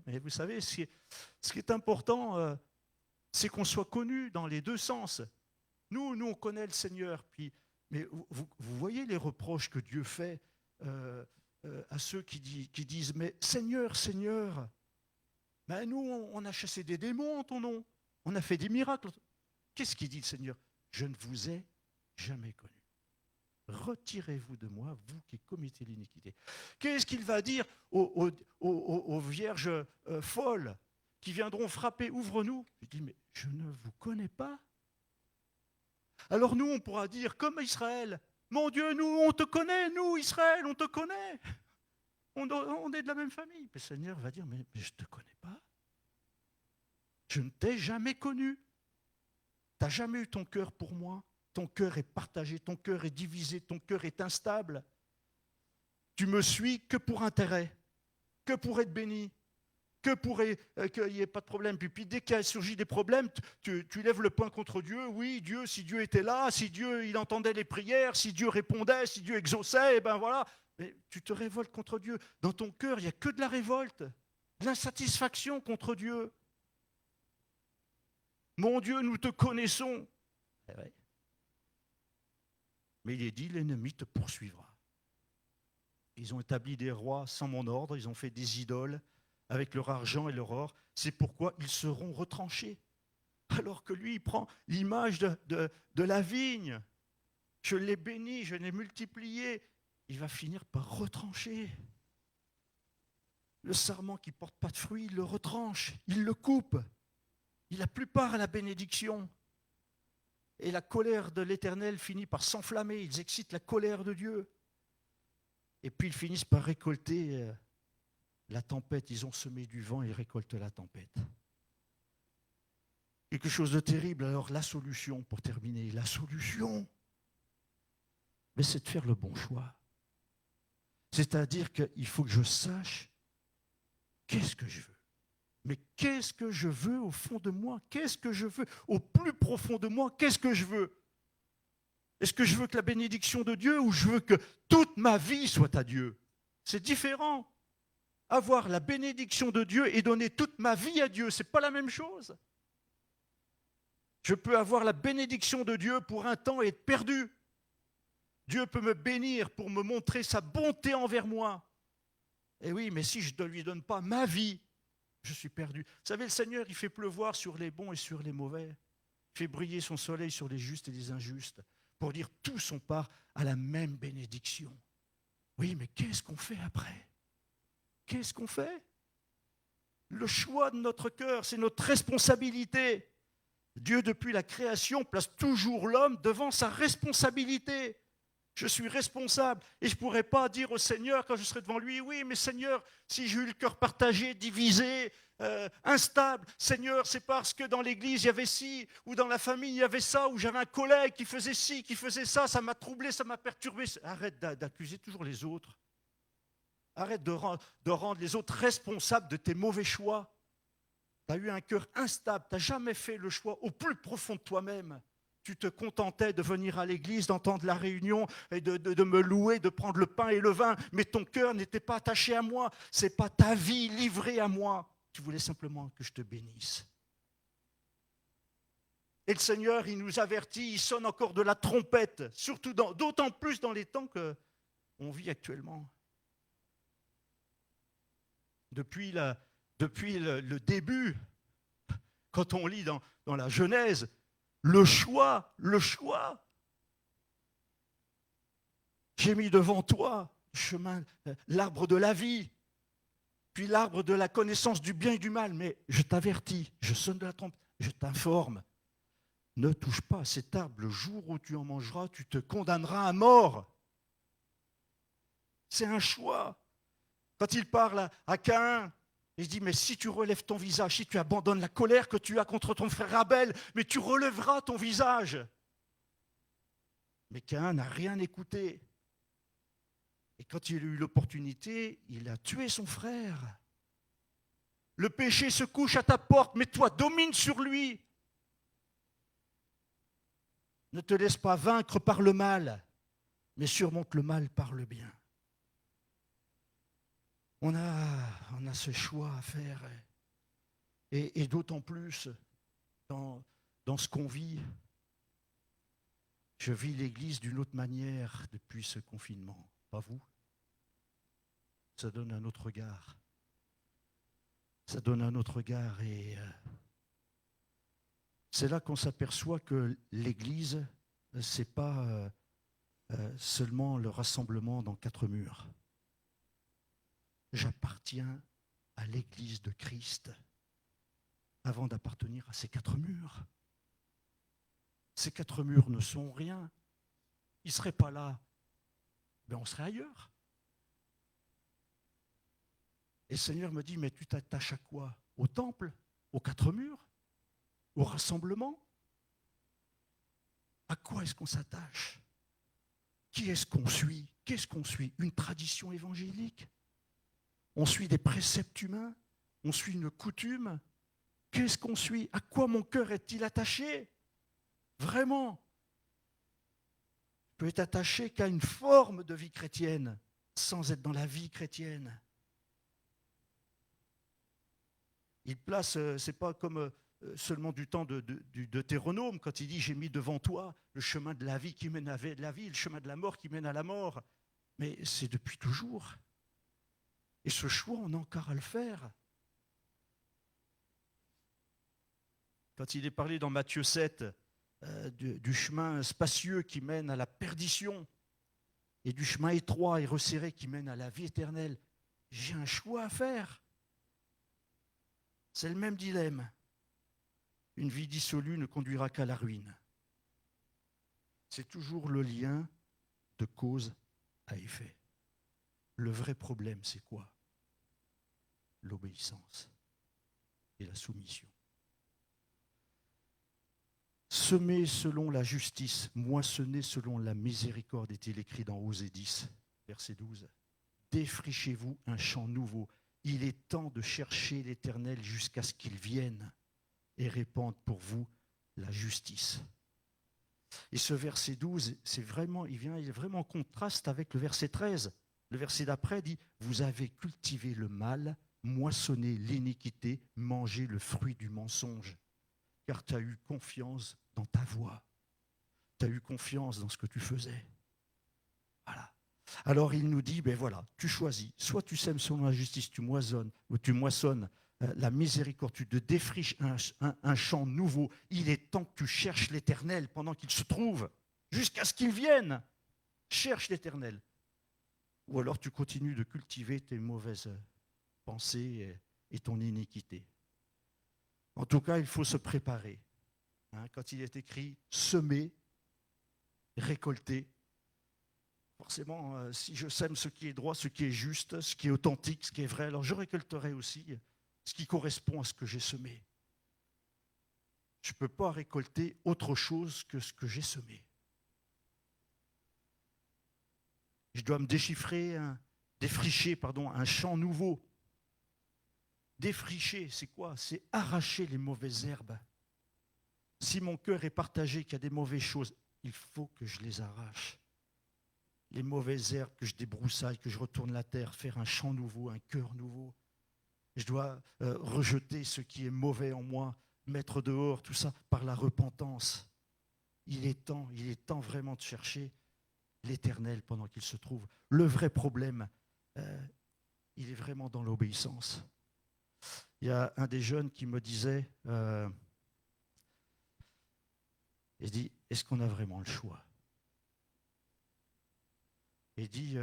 Mais vous savez, ce qui est important, c'est qu'on soit connu dans les deux sens. Nous, on connaît le Seigneur, mais vous voyez les reproches que Dieu fait à ceux qui disent, mais Seigneur, Seigneur, ben nous, on a chassé des démons en ton nom, on a fait des miracles. Qu'est-ce qu'il dit le Seigneur? Je ne vous ai jamais connu. Retirez-vous de moi, vous qui commettez l'iniquité. Qu'est-ce qu'il va dire aux vierges folles qui viendront frapper? Ouvre-nous. Il dit, mais je ne vous connais pas. Alors nous, on pourra dire, comme Israël, mon Dieu, nous, on te connaît, nous, Israël, on te connaît. On est de la même famille. Mais le Seigneur va dire, mais je ne te connais pas. Je ne t'ai jamais connu. Tu n'as jamais eu ton cœur pour moi. Ton cœur est partagé, ton cœur est divisé, ton cœur est instable. Tu me suis que pour intérêt, que pour être béni, que pour qu'il n'y ait pas de problème. Puis dès qu'il surgit des problèmes, tu lèves le poing contre Dieu. Oui, Dieu, si Dieu était là, si Dieu il entendait les prières, si Dieu répondait, si Dieu exauçait, et ben voilà. Mais tu te révoltes contre Dieu. Dans ton cœur, il n'y a que de la révolte, de l'insatisfaction contre Dieu. Mon Dieu, nous te connaissons. Eh ouais. Mais il est dit, l'ennemi te poursuivra. Ils ont établi des rois sans mon ordre, ils ont fait des idoles avec leur argent et leur or. C'est pourquoi ils seront retranchés. Alors que lui, il prend l'image de la vigne. Je l'ai béni, je l'ai multiplié. Il va finir par retrancher. Le sarment qui ne porte pas de fruits, il le retranche, il le coupe. Il n'a plus part à la bénédiction. Et la colère de l'Éternel finit par s'enflammer. Ils excitent la colère de Dieu. Et puis ils finissent par récolter la tempête. Ils ont semé du vent, ils récoltent la tempête. Quelque chose de terrible. Alors la solution, pour terminer, la solution, mais c'est de faire le bon choix. C'est-à-dire qu'il faut que je sache qu'est-ce que je veux. Mais qu'est-ce que je veux au fond de moi? Qu'est-ce que je veux au plus profond de moi? Qu'est-ce que je veux? Est-ce que je veux que la bénédiction de Dieu ou je veux que toute ma vie soit à Dieu? C'est différent. Avoir la bénédiction de Dieu et donner toute ma vie à Dieu, ce n'est pas la même chose. Je peux avoir la bénédiction de Dieu pour un temps et être perdu. Dieu peut me bénir pour me montrer sa bonté envers moi. Et oui, mais si je ne lui donne pas ma vie, je suis perdu. Vous savez, le Seigneur, il fait pleuvoir sur les bons et sur les mauvais. Il fait briller son soleil sur les justes et les injustes, pour dire tous ont part à la même bénédiction. Oui, mais qu'est-ce qu'on fait après? Qu'est-ce qu'on fait? Le choix de notre cœur, c'est notre responsabilité. Dieu, depuis la création, place toujours l'homme devant sa responsabilité. Je suis responsable et je ne pourrais pas dire au Seigneur quand je serai devant lui, oui, mais Seigneur, si j'ai eu le cœur partagé, divisé, instable, Seigneur, c'est parce que dans l'église il y avait ci, ou dans la famille il y avait ça, ou j'avais un collègue qui faisait ci, qui faisait ça m'a troublé, ça m'a perturbé. Arrête d'accuser toujours les autres. Arrête de rendre les autres responsables de tes mauvais choix. Tu as eu un cœur instable, tu n'as jamais fait le choix au plus profond de toi-même. tu te contentais de venir à l'église, d'entendre la réunion et de me louer, de prendre le pain et le vin, mais ton cœur n'était pas attaché à moi, ce n'est pas ta vie livrée à moi. Tu voulais simplement que je te bénisse. Et le Seigneur, il nous avertit, il sonne encore de la trompette, surtout d'autant plus dans les temps qu'on vit actuellement. Depuis le début, quand on lit dans la Genèse, le choix. J'ai mis devant toi le chemin, l'arbre de la vie, puis l'arbre de la connaissance du bien et du mal. Mais je t'avertis, je sonne de la trompette, je t'informe. Ne touche pas à cet arbre, le jour où tu en mangeras, tu te condamneras à mort. C'est un choix. Quand il parle à Caïn, il dit, mais si tu relèves ton visage, si tu abandonnes la colère que tu as contre ton frère Abel, mais tu relèveras ton visage. Mais Caïn n'a rien écouté. Et quand il a eu l'opportunité, il a tué son frère. Le péché se couche à ta porte, mais toi, domine sur lui. Ne te laisse pas vaincre par le mal, mais surmonte le mal par le bien. On a ce choix à faire, et d'autant plus dans ce qu'on vit. Je vis l'Église d'une autre manière depuis ce confinement, pas vous. Ça donne un autre regard. Ça donne un autre regard, et c'est là qu'on s'aperçoit que l'Église, ce n'est pas seulement le rassemblement dans 4 murs. J'appartiens à l'Église de Christ avant d'appartenir à ces 4 murs. Ces 4 murs ne sont rien. Ils ne seraient pas là, mais on serait ailleurs. Et le Seigneur me dit, mais tu t'attaches à quoi? Au temple? Aux 4 murs? Au rassemblement? À quoi est-ce qu'on s'attache? Qui est-ce qu'on suit? Qu'est-ce qu'on suit? Une tradition évangélique? On suit des préceptes humains? On suit une coutume? Qu'est-ce qu'on suit? À quoi mon cœur est-il attaché? Vraiment? Je peux être attaché qu'à une forme de vie chrétienne, sans être dans la vie chrétienne. Il place, c'est pas comme seulement du temps de Deutéronome, quand il dit « J'ai mis devant toi le chemin de la vie qui mène à la vie, le chemin de la mort qui mène à la mort ». Mais c'est depuis toujours. Et ce choix, on a encore à le faire. Quand il est parlé dans Matthieu 7 du chemin spacieux qui mène à la perdition et du chemin étroit et resserré qui mène à la vie éternelle, j'ai un choix à faire. C'est le même dilemme. Une vie dissolue ne conduira qu'à la ruine. C'est toujours le lien de cause à effet. Le vrai problème, c'est quoi? L'obéissance et la soumission. Semer selon la justice, moissonner selon la miséricorde, est-il écrit dans Osée 10, verset 12. Défrichez-vous un champ nouveau. Il est temps de chercher l'Éternel jusqu'à ce qu'il vienne et répande pour vous la justice. Et ce verset 12, il est vraiment en contraste avec le verset 13. Le verset d'après dit « Vous avez cultivé le mal, moissonné l'iniquité, mangé le fruit du mensonge, car tu as eu confiance dans ta voix. Tu as eu confiance dans ce que tu faisais. » Voilà. Alors il nous dit, ben voilà, tu choisis, soit tu sèmes selon la justice, tu moissonnes la miséricorde, tu te défriches un champ nouveau. Il est temps que tu cherches l'Éternel pendant qu'il se trouve, jusqu'à ce qu'il vienne. Cherche l'Éternel. Ou alors tu continues de cultiver tes mauvaises pensées et ton iniquité. En tout cas, il faut se préparer. Quand il est écrit « semer, récolter », forcément, si je sème ce qui est droit, ce qui est juste, ce qui est authentique, ce qui est vrai, alors je récolterai aussi ce qui correspond à ce que j'ai semé. Je ne peux pas récolter autre chose que ce que j'ai semé. Je dois me défricher un champ nouveau. Défricher, c'est quoi? C'est arracher les mauvaises herbes. Si mon cœur est partagé, qu'il y a des mauvaises choses, il faut que je les arrache. Les mauvaises herbes, que je débroussaille, que je retourne la terre, faire un champ nouveau, un cœur nouveau. Je dois rejeter ce qui est mauvais en moi, mettre dehors tout ça par la repentance. Il est temps vraiment de chercher l'Éternel pendant qu'il se trouve. Le vrai problème, il est vraiment dans l'obéissance. Il y a un des jeunes qui me disait, il dit, est-ce qu'on a vraiment le choix? Il dit,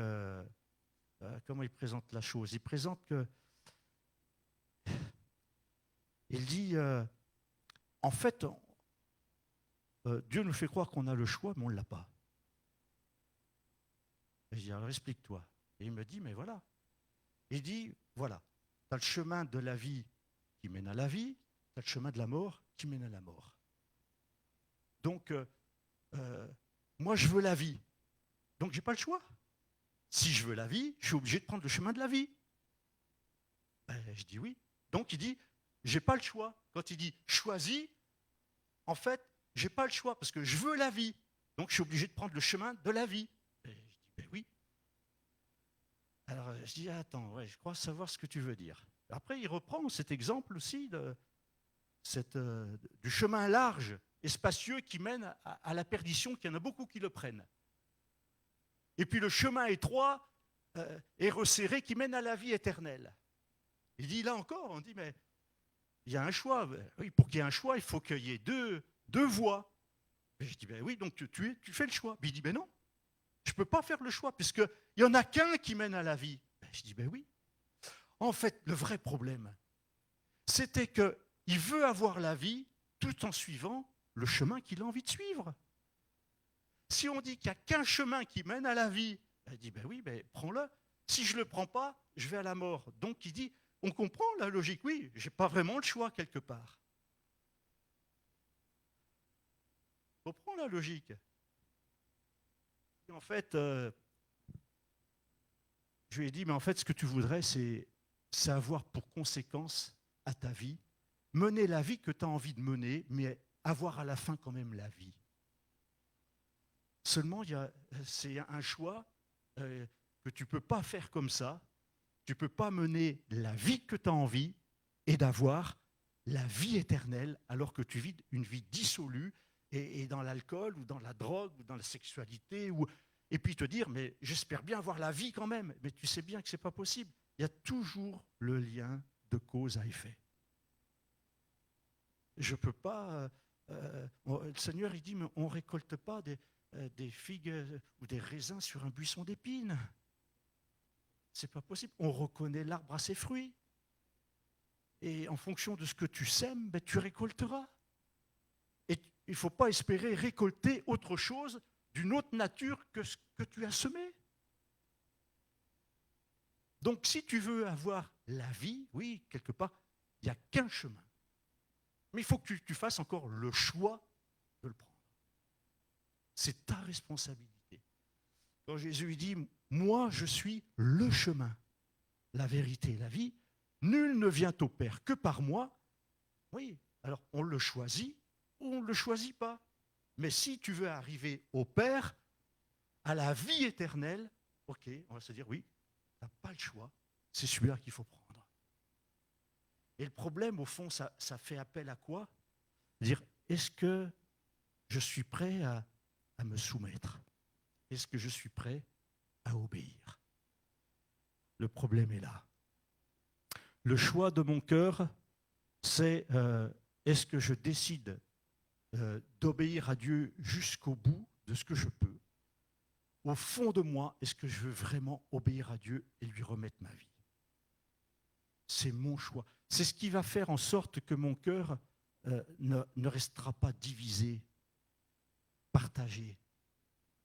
comment il présente la chose? Il présente que, il dit, en fait, Dieu nous fait croire qu'on a le choix, mais on ne l'a pas. Et je dis, alors explique-toi. Et il me dit, mais voilà. Il dit, voilà, tu as le chemin de la vie qui mène à la vie, tu as le chemin de la mort qui mène à la mort. Donc, moi, je veux la vie. Donc, je n'ai pas le choix. Si je veux la vie, je suis obligé de prendre le chemin de la vie. Je dis oui. Donc, il dit, je n'ai pas le choix. Quand il dit choisis, en fait, je n'ai pas le choix parce que je veux la vie. Donc, je suis obligé de prendre le chemin de la vie. Je dis, ben oui. Alors, je dis, attends, ouais, je crois savoir ce que tu veux dire. Après, il reprend cet exemple aussi du chemin large et spacieux qui mène à la perdition, qu'il y en a beaucoup qui le prennent. Et puis le chemin étroit et resserré qui mène à la vie éternelle. Il dit, là encore, on dit, mais il y a un choix. Oui, pour qu'il y ait un choix, il faut qu'il y ait deux voies. Et je dis, ben oui, donc tu fais le choix. Mais il dit, ben non, je ne peux pas faire le choix, puisqu'il n'y en a qu'un qui mène à la vie. Je dis, ben oui. En fait, le vrai problème, c'était qu'il veut avoir la vie tout en suivant le chemin qu'il a envie de suivre. Si on dit qu'il n'y a qu'un chemin qui mène à la vie, il dit, ben oui, ben prends-le. Si je ne le prends pas, je vais à la mort. Donc il dit, on comprend la logique, oui, je n'ai pas vraiment le choix quelque part. On comprend la logique. Et en fait, je lui ai dit, mais en fait, ce que tu voudrais, c'est avoir pour conséquence à ta vie, mener la vie que tu as envie de mener, mais avoir à la fin quand même la vie. Seulement, c'est un choix que tu ne peux pas faire comme ça. Tu ne peux pas mener la vie que tu as envie et d'avoir la vie éternelle alors que tu vis une vie dissolue et dans l'alcool ou dans la drogue ou dans la sexualité. Et puis te dire, mais j'espère bien avoir la vie quand même. Mais tu sais bien que ce n'est pas possible. Il y a toujours le lien de cause à effet. Je ne peux pas... le Seigneur, il dit, mais on ne récolte pas des figues ou des raisins sur un buisson d'épines. C'est pas possible. On reconnaît l'arbre à ses fruits. Et en fonction de ce que tu sèmes, ben, tu récolteras. Et il ne faut pas espérer récolter autre chose d'une autre nature que ce que tu as semé. Donc si tu veux avoir la vie, oui, quelque part, il n'y a qu'un chemin. Mais il faut que tu fasses encore le choix de le prendre. C'est ta responsabilité. Quand Jésus dit, moi je suis le chemin, la vérité et la vie, nul ne vient au Père que par moi. Oui, alors on le choisit ou on ne le choisit pas. Mais si tu veux arriver au Père, à la vie éternelle, ok, on va se dire, oui, tu n'as pas le choix, c'est celui-là qu'il faut prendre. Et le problème, au fond, ça fait appel à quoi? Dire, est-ce que je suis prêt à me soumettre? Est-ce que je suis prêt à obéir? Le problème est là. Le choix de mon cœur, c'est est-ce que je décide d'obéir à Dieu jusqu'au bout de ce que je peux? Au fond de moi, est-ce que je veux vraiment obéir à Dieu et lui remettre ma vie? C'est mon choix. C'est ce qui va faire en sorte que mon cœur ne restera pas divisé, partagé.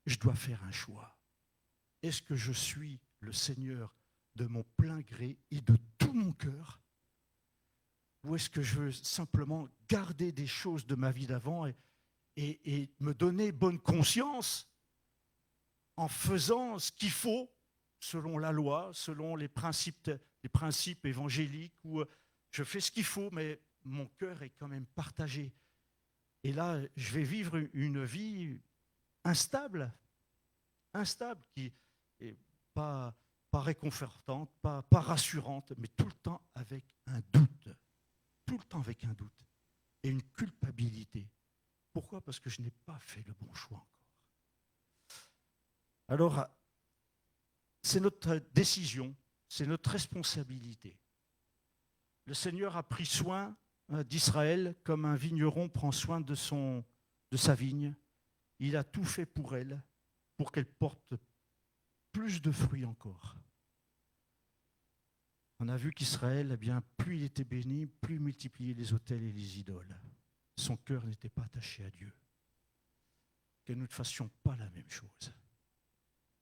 Je dois faire un choix. Est-ce que je suis le Seigneur de mon plein gré et de tout mon cœur? Ou est-ce que je veux simplement garder des choses de ma vie d'avant et me donner bonne conscience en faisant ce qu'il faut selon la loi, selon les principes évangéliques, où je fais ce qu'il faut, mais mon cœur est quand même partagé. Et là, je vais vivre une vie instable, qui n'est pas réconfortante, pas rassurante, mais tout le temps avec un doute. Tout le temps avec un doute. Et une culpabilité. Pourquoi? Parce que je n'ai pas fait le bon choix encore. Alors, c'est notre décision, c'est notre responsabilité. Le Seigneur a pris soin d'Israël comme un vigneron prend soin de sa vigne. Il a tout fait pour elle, pour qu'elle porte plus de fruits encore. On a vu qu'Israël, eh bien, plus il était béni, plus il multipliait les autels et les idoles. Son cœur n'était pas attaché à Dieu. Que nous ne fassions pas la même chose.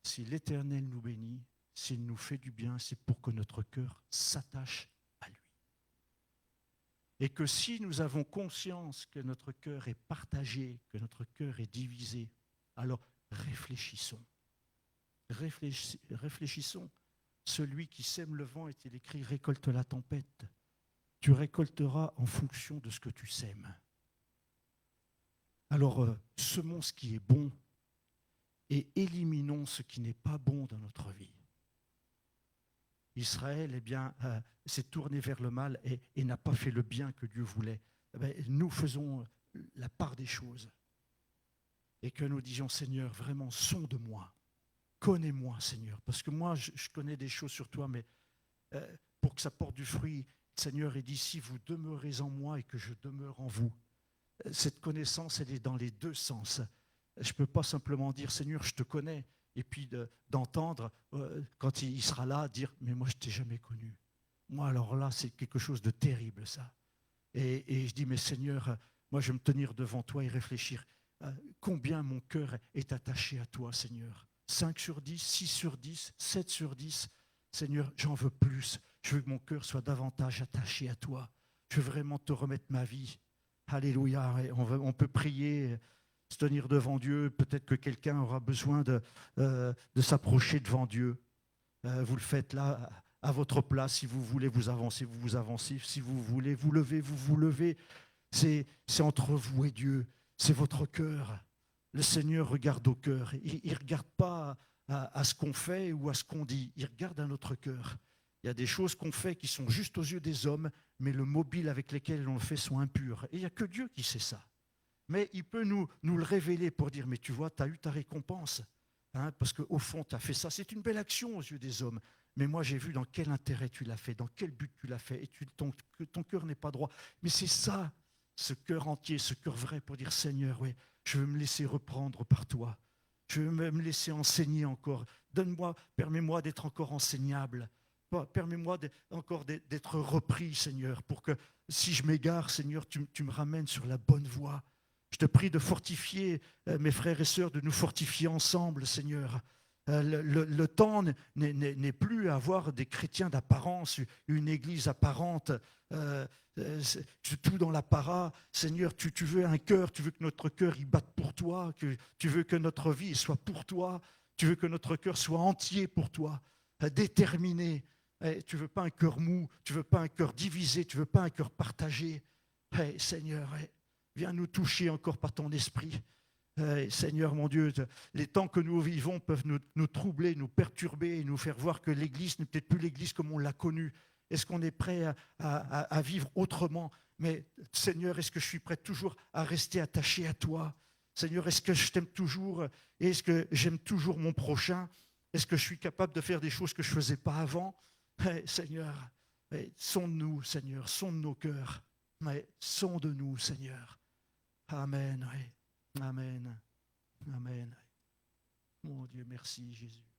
Si l'Éternel nous bénit, s'il nous fait du bien, c'est pour que notre cœur s'attache à lui. Et que si nous avons conscience que notre cœur est partagé, que notre cœur est divisé, alors réfléchissons. Réfléchissons. Celui qui sème le vent, est-il écrit, récolte la tempête. Tu récolteras en fonction de ce que tu sèmes. Alors, semons ce qui est bon et éliminons ce qui n'est pas bon dans notre vie. Israël, eh bien, s'est tourné vers le mal et n'a pas fait le bien que Dieu voulait. Eh bien, nous faisons la part des choses. Et que nous disions, Seigneur, vraiment, sonde-moi. Connais-moi, Seigneur. Parce que moi, je connais des choses sur toi, mais pour que ça porte du fruit, Seigneur, il dit, si vous demeurez en moi et que je demeure en vous. Cette connaissance, elle est dans les deux sens. Je ne peux pas simplement dire, Seigneur, je te connais, et puis d'entendre, quand il sera là, dire, mais moi, je ne t'ai jamais connu. Moi, alors là, c'est quelque chose de terrible, ça. Et je dis, mais Seigneur, moi, je vais me tenir devant toi et réfléchir. Combien mon cœur est attaché à toi, Seigneur. 5 sur 10, 6 sur 10, 7 sur 10. Seigneur, j'en veux plus. Je veux que mon cœur soit davantage attaché à toi. Je veux vraiment te remettre ma vie. Alléluia. On peut prier, se tenir devant Dieu. Peut-être que quelqu'un aura besoin de s'approcher devant Dieu. Vous le faites là, à votre place. Si vous voulez vous avancer, vous vous avancez. Si vous voulez vous lever, vous vous levez. C'est entre vous et Dieu. C'est votre cœur. Le Seigneur regarde au cœur. Il ne regarde pas à ce qu'on fait ou à ce qu'on dit. Il regarde à notre cœur. Il y a des choses qu'on fait qui sont juste aux yeux des hommes, mais le mobile avec lequel on le fait sont impurs. Et il n'y a que Dieu qui sait ça. Mais il peut nous le révéler pour dire, mais tu vois, tu as eu ta récompense. Hein, parce qu'au fond, tu as fait ça. C'est une belle action aux yeux des hommes. Mais moi, j'ai vu dans quel intérêt tu l'as fait, dans quel but tu l'as fait. Et ton cœur n'est pas droit. Mais c'est ça, ce cœur entier, ce cœur vrai pour dire, Seigneur, oui, je veux me laisser reprendre par toi. Je veux me laisser enseigner encore. Permets-moi d'être encore enseignable. Permets-moi encore d'être repris, Seigneur, pour que si je m'égare, Seigneur, tu me ramènes sur la bonne voie. Je te prie de fortifier mes frères et sœurs, de nous fortifier ensemble, Seigneur. Le temps n'est plus à avoir des chrétiens d'apparence, une église apparente, tout dans l'apparat. Seigneur, tu veux un cœur, tu veux que notre cœur y batte pour toi, que tu veux que notre vie soit pour toi, tu veux que notre cœur soit entier pour toi, déterminé. Tu ne veux pas un cœur mou, tu ne veux pas un cœur divisé, tu ne veux pas un cœur partagé. Seigneur, viens nous toucher encore par ton esprit. Seigneur mon Dieu, les temps que nous vivons peuvent nous troubler, nous perturber et nous faire voir que l'Église n'est peut-être plus l'Église comme on l'a connue. Est-ce qu'on est prêt à vivre autrement? Mais Seigneur, est-ce que je suis prêt toujours à rester attaché à toi? Seigneur, est-ce que je t'aime toujours? Est-ce que j'aime toujours mon prochain? Est-ce que je suis capable de faire des choses que je ne faisais pas avant? Seigneur, sonde-nous, Seigneur, sonde nos cœurs. Sonde-nous, Seigneur. Amen. Amen. Amen. Mon Dieu, merci Jésus.